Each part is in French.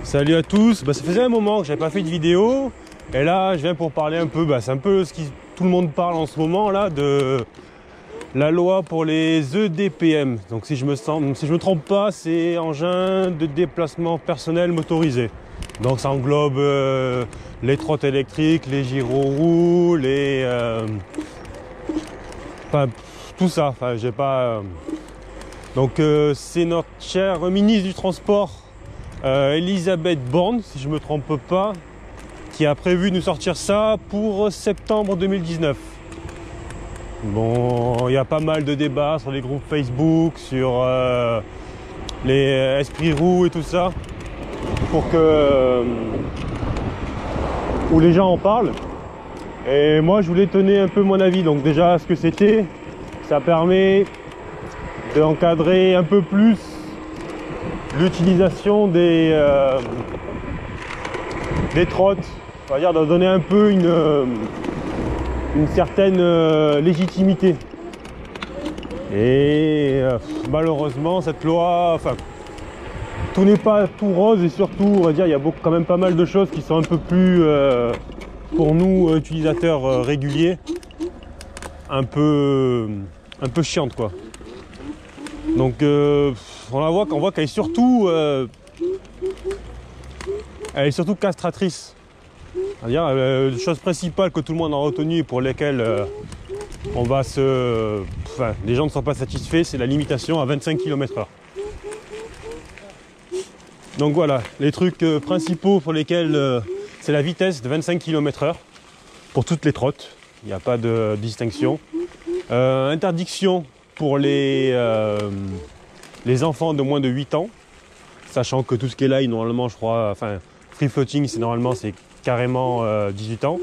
Salut à tous, ça faisait un moment que j'avais pas fait de vidéo et là je viens pour parler un peu, c'est un peu ce qui tout le monde parle en ce moment là de la loi pour les EDPM. Donc si je me trompe pas, c'est engin de déplacement personnel motorisé. Donc ça englobe les trottes électriques, les gyroroues, tout ça. Enfin, j'ai pas. Donc c'est notre chère ministre du Transport, Elisabeth Borne, si je me trompe pas, qui a prévu de nous sortir ça pour septembre 2019. Bon, il y a pas mal de débats sur les groupes Facebook, sur les esprits roux et tout ça, pour que où les gens en parlent. Et moi, je voulais donner un peu mon avis. Donc déjà, ce que c'était, ça permet d'encadrer un peu plus l'utilisation des trottes, on va dire de donner un peu une certaine légitimité. Et malheureusement cette loi, tout n'est pas tout rose et surtout on va dire il y a quand même pas mal de choses qui sont un peu plus pour nous utilisateurs réguliers un peu chiantes quoi. Donc on voit qu'elle est surtout castratrice. C'est-à-dire la chose principale que tout le monde a retenue et pour lesquelles les gens ne sont pas satisfaits, c'est la limitation à 25 km/h. Donc voilà, les trucs principaux pour lesquels c'est la vitesse de 25 km/h pour toutes les trottes, il n'y a pas de distinction. Interdiction pour les enfants de moins de 8 ans, sachant que tout ce qui est là, normalement, je crois, free floating, c'est carrément 18 ans.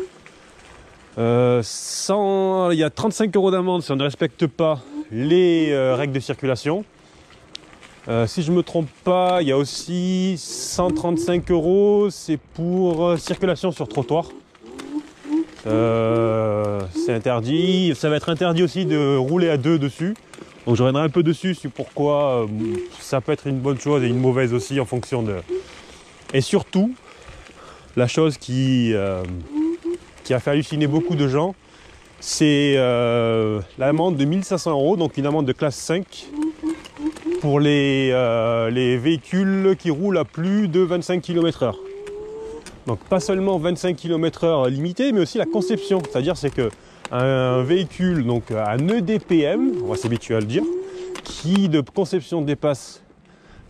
Il y a 35 € d'amende si on ne respecte pas les règles de circulation. Si je ne me trompe pas, il y a aussi 135 €, c'est pour circulation sur trottoir. C'est interdit. Ça va être interdit aussi de rouler à deux dessus. Donc je reviendrai un peu dessus sur pourquoi ça peut être une bonne chose et une mauvaise aussi en fonction de... Et surtout, la chose qui a fait halluciner beaucoup de gens, c'est l'amende de 1500 €, donc une amende de classe 5 pour les véhicules qui roulent à plus de 25 km/h. Donc pas seulement 25 km/h limité, mais aussi la conception. C'est-à-dire c'est que un véhicule, donc un EDPM, on va s'habituer à le dire, qui de conception dépasse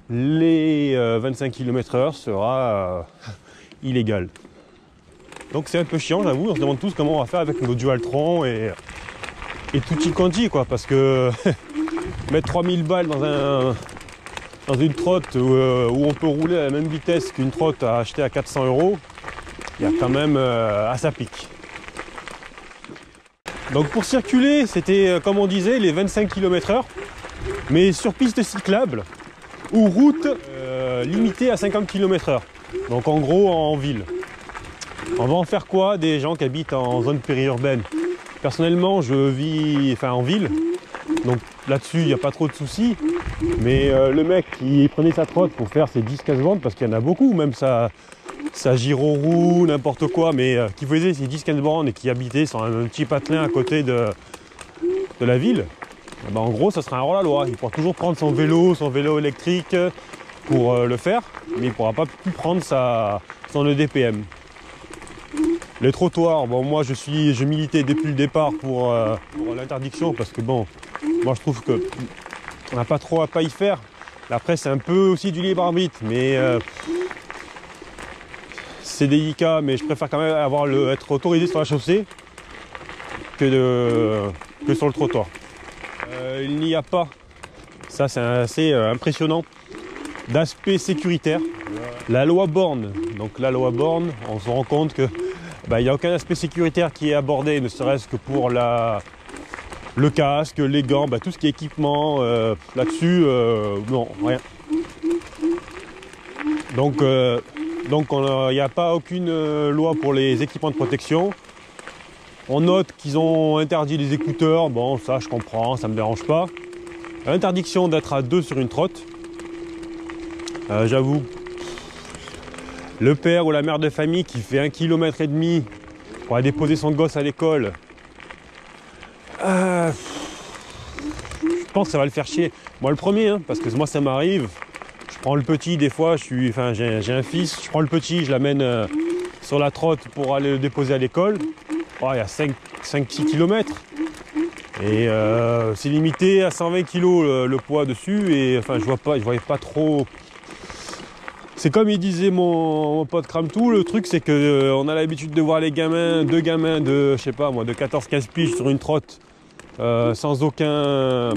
les 25 km/h sera illégal. Donc c'est un peu chiant, j'avoue, on se demande tous comment on va faire avec nos Dualtron et tutti quanti quoi, parce que mettre 3000 balles dans une trotte où on peut rouler à la même vitesse qu'une trotte à acheter à 400 €, il y a quand même à ça pique. Donc pour circuler, c'était comme on disait les 25 km/h, mais sur piste cyclable ou route limitée à 50 km/h. Donc en gros en ville. On va en faire quoi des gens qui habitent en zone périurbaine? Personnellement, je vis en ville, donc là-dessus il n'y a pas trop de soucis. Mais le mec qui prenait sa trotte pour faire ses 10-15 bandes, parce qu'il y en a beaucoup, même sa gyroroue, n'importe quoi, mais qui faisait ses 10-15 bandes et qui habitait sur un petit patelin à côté de la ville, en gros ça sera un hors-la-loi. Il pourra toujours prendre son vélo électrique pour le faire, mais il ne pourra pas plus prendre son EDPM. Les trottoirs, moi je militais depuis le départ pour l'interdiction, parce que moi je trouve que on n'a pas trop à y faire. Après c'est un peu aussi du libre arbitre, mais c'est délicat, mais je préfère quand même être autorisé sur la chaussée que sur le trottoir. Il n'y a pas, ça c'est assez impressionnant, d'aspect sécuritaire. La loi Borne, donc la loi Borne, on se rend compte que il n'y a aucun aspect sécuritaire qui est abordé, ne serait-ce que pour le casque, les gants, tout ce qui est équipement, là-dessus, non, rien. Donc il n'y a pas aucune loi pour les équipements de protection. On note qu'ils ont interdit les écouteurs, bon ça je comprends, ça ne me dérange pas. Interdiction d'être à deux sur une trotte. J'avoue, le père ou la mère de famille qui fait 1,5 km pour aller déposer son gosse à l'école. Je pense que ça va le faire chier. Moi le premier, hein, parce que moi ça m'arrive. Je prends le petit des fois, j'ai un fils, je prends le petit, je l'amène sur la trotte pour aller le déposer à l'école. Oh, il y a 5-6 km. Et c'est limité à 120 kg le poids dessus. Et enfin, je voyais pas trop. C'est comme il disait mon pote Cramtou, le truc c'est que on a l'habitude de voir deux gamins de, je sais pas moi, de 14-15 piges sur une trotte, sans aucun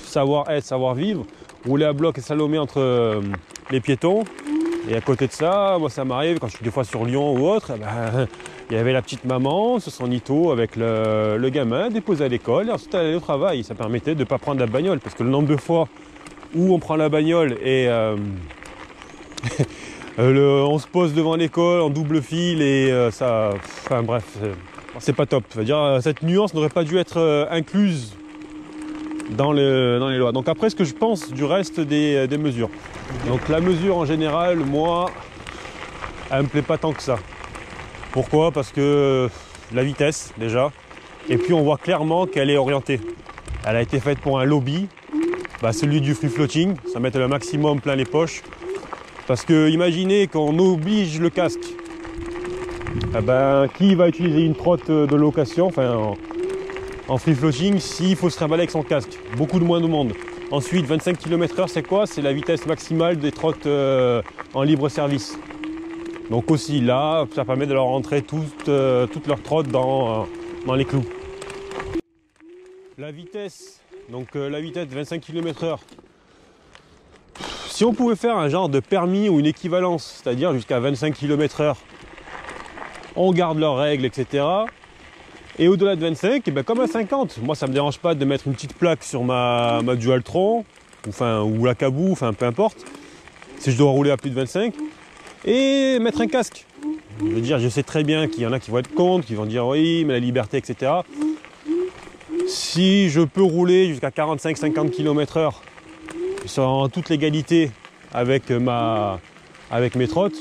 savoir-être, savoir-vivre, rouler à bloc et slalomer entre les piétons. Et à côté de ça, moi ça m'arrive quand je suis des fois sur Lyon ou autre, il y avait la petite maman sur son nito avec le gamin déposé à l'école et ensuite aller au travail. Ça permettait de ne pas prendre la bagnole, parce que le nombre de fois où on prend la bagnole et on se pose devant l'école en double fil et ça, enfin bref, c'est pas top. C'est-à-dire cette nuance n'aurait pas dû être incluse dans les lois. Donc après, ce que je pense du reste des mesures. Donc la mesure en général, moi, elle me plaît pas tant que ça. Pourquoi? Parce que la vitesse déjà, et puis on voit clairement qu'elle est orientée. Elle a été faite pour un lobby, celui du free floating, ça met le maximum plein les poches. Parce que imaginez qu'on oblige le casque. Qui va utiliser une trotte de location, en free floating, s'il faut se trimballer avec son casque? Beaucoup de moins de monde. Ensuite, 25 km/h, c'est quoi? C'est la vitesse maximale des trottes en libre service. Donc aussi là, ça permet de leur rentrer toutes leurs trottes dans les clous. La vitesse, la vitesse de 25 km/h. Si on pouvait faire un genre de permis ou une équivalence, c'est-à-dire jusqu'à 25 km/h, on garde leurs règles, etc. Et au-delà de 25, comme à 50, moi ça me dérange pas de mettre une petite plaque sur ma Dualtron, ou la Caboo, peu importe, si je dois rouler à plus de 25, et mettre un casque. Je veux dire, je sais très bien qu'il y en a qui vont être contre, qui vont dire oui, mais la liberté, etc. Si je peux rouler jusqu'à 45-50 km/h en toute légalité avec mes trottes,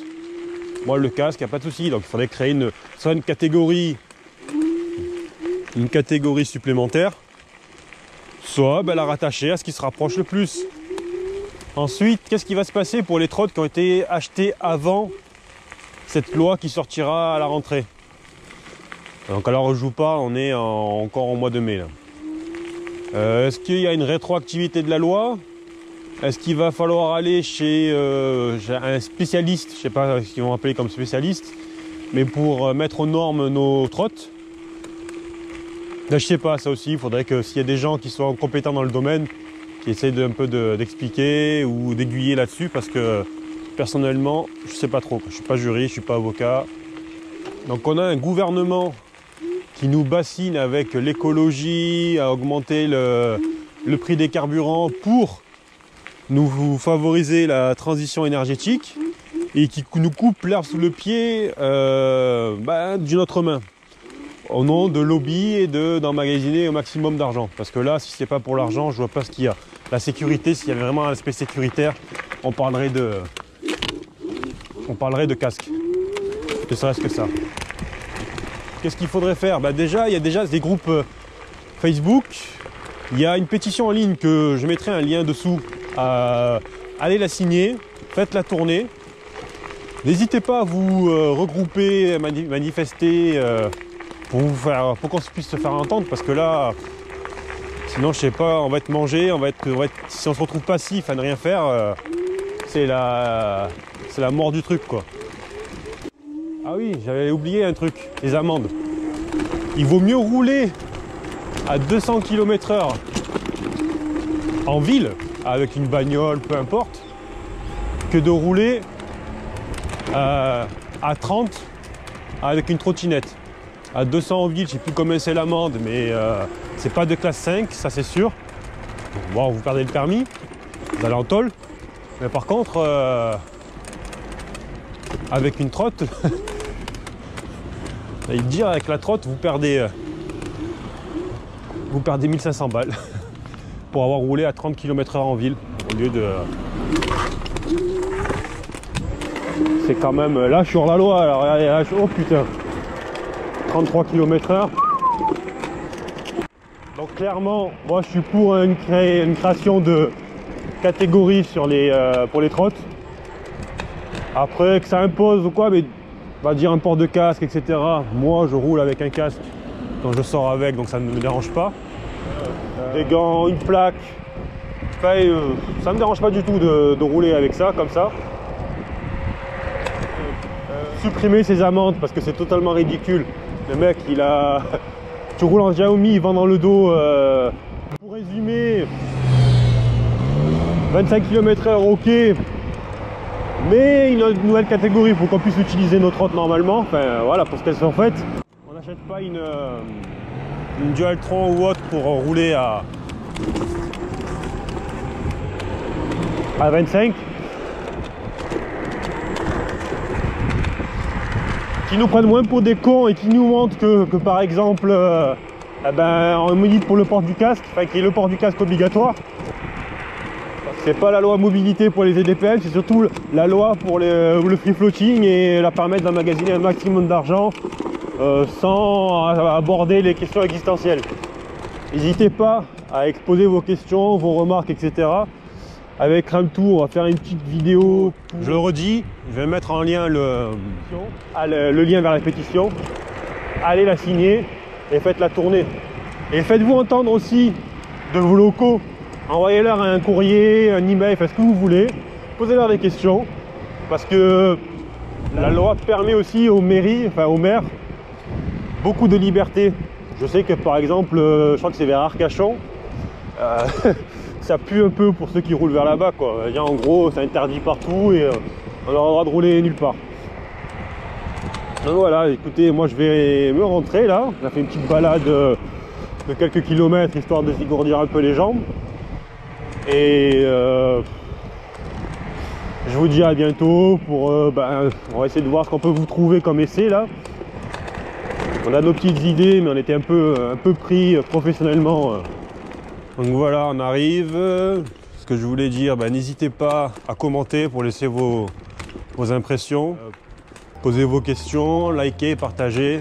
moi le casque, il n'y a pas de souci. Donc il faudrait créer soit une catégorie supplémentaire, soit la rattacher à ce qui se rapproche le plus. Ensuite, qu'est-ce qui va se passer pour les trottes qui ont été achetées avant cette loi qui sortira à la rentrée? Donc à l'heure où je vous parle, on est encore au mois de mai. Est-ce qu'il y a une rétroactivité de la loi? Est-ce qu'il va falloir aller chez un spécialiste, je ne sais pas ce qu'ils vont appeler comme spécialiste, mais pour mettre aux normes nos trottes? Je ne sais pas, ça aussi, il faudrait que s'il y a des gens qui sont compétents dans le domaine, qui essayent d'expliquer ou d'aiguiller là-dessus, parce que personnellement, je ne sais pas trop. Je ne suis pas juriste, je ne suis pas avocat. Donc on a un gouvernement qui nous bassine avec l'écologie, à augmenter le prix des carburants pour nous favoriser la transition énergétique et qui nous coupe l'herbe sous le pied d'une autre main, au nom de lobby et d'emmagasiner au maximum d'argent. Parce que là, si c'est pas pour l'argent, je vois pas ce qu'il y a. La sécurité, s'il y avait vraiment un aspect sécuritaire, on parlerait de casque. Ne serait-ce que ça. Qu'est-ce qu'il faudrait faire? Déjà, il y a déjà des groupes Facebook. Il y a une pétition en ligne que je mettrai un lien dessous. Allez la signer, faites-la tourner. N'hésitez pas à vous regrouper, manifester pour qu'on puisse se faire entendre, parce que là, sinon je sais pas, on va être mangé, si on se retrouve passif à ne rien faire, c'est la mort du truc, quoi. Ah oui, j'avais oublié un truc, les amendes. Il vaut mieux rouler à 200 km/h en ville, avec une bagnole, peu importe, que de rouler à 30 avec une trottinette. À 200 en ville, je ne sais plus combien c'est l'amende, mais c'est pas de classe 5, ça c'est sûr. Bon, vous perdez le permis, vous allez en tôle. Mais par contre, avec une trotte, j'allais dire, avec la trotte, vous perdez 1500 balles pour avoir roulé à 30 km/h en ville, au lieu de... c'est quand même... Là, je suis hors la loi. Alors, là, oh putain. 33 km/h. Donc clairement, moi je suis pour une création de catégorie sur pour les trottes. Après que ça impose ou quoi, mais on va dire un port de casque, etc. Moi je roule avec un casque quand je sors avec, donc ça ne me dérange pas. Des gants, une plaque, enfin, ça ne me dérange pas du tout de rouler avec ça, comme ça. Supprimer ces amendes parce que c'est totalement ridicule. Le mec il a... Tu roules en Xiaomi, il vend dans le dos. Pour résumer, 25 km/h, ok. Mais une nouvelle catégorie pour qu'on puisse utiliser nos trottes normalement. Enfin voilà, pour ce qu'elles sont faites. On n'achète pas une Dualtron ou autre pour rouler à 25. Qui nous prennent moins pour des cons et qui nous montrent que par exemple on milite pour le port du casque, enfin qu'il y ait le port du casque obligatoire. C'est pas la loi mobilité pour les EDPM, c'est surtout la loi pour le free floating et la permettre d'emmagasiner un maximum d'argent sans aborder les questions existentielles. N'hésitez pas à exposer vos questions, vos remarques, etc. Avec Tramtour, on va faire une petite vidéo. Je le redis, je vais mettre en lien le lien vers la pétition. Allez la signer et faites-la tourner. Et faites-vous entendre aussi de vos locaux. Envoyez-leur un courrier, un email, faites ce que vous voulez. Posez-leur des questions. Parce que la loi permet aussi aux mairies, enfin aux maires, beaucoup de liberté. Je sais que par exemple, je crois que c'est vers Arcachon. Ça pue un peu pour ceux qui roulent vers là-bas, quoi. En gros, c'est interdit partout et on aura le droit de rouler nulle part. Donc voilà, écoutez, moi je vais me rentrer là. On a fait une petite balade de quelques kilomètres histoire de s'égourdir un peu les jambes. Et je vous dis à bientôt pour on va essayer de voir ce qu'on peut vous trouver comme essai là. On a nos petites idées, mais on était un peu pris professionnellement. Donc voilà, on arrive. Ce que je voulais dire, n'hésitez pas à commenter pour laisser vos impressions. Posez vos questions, likez, partagez.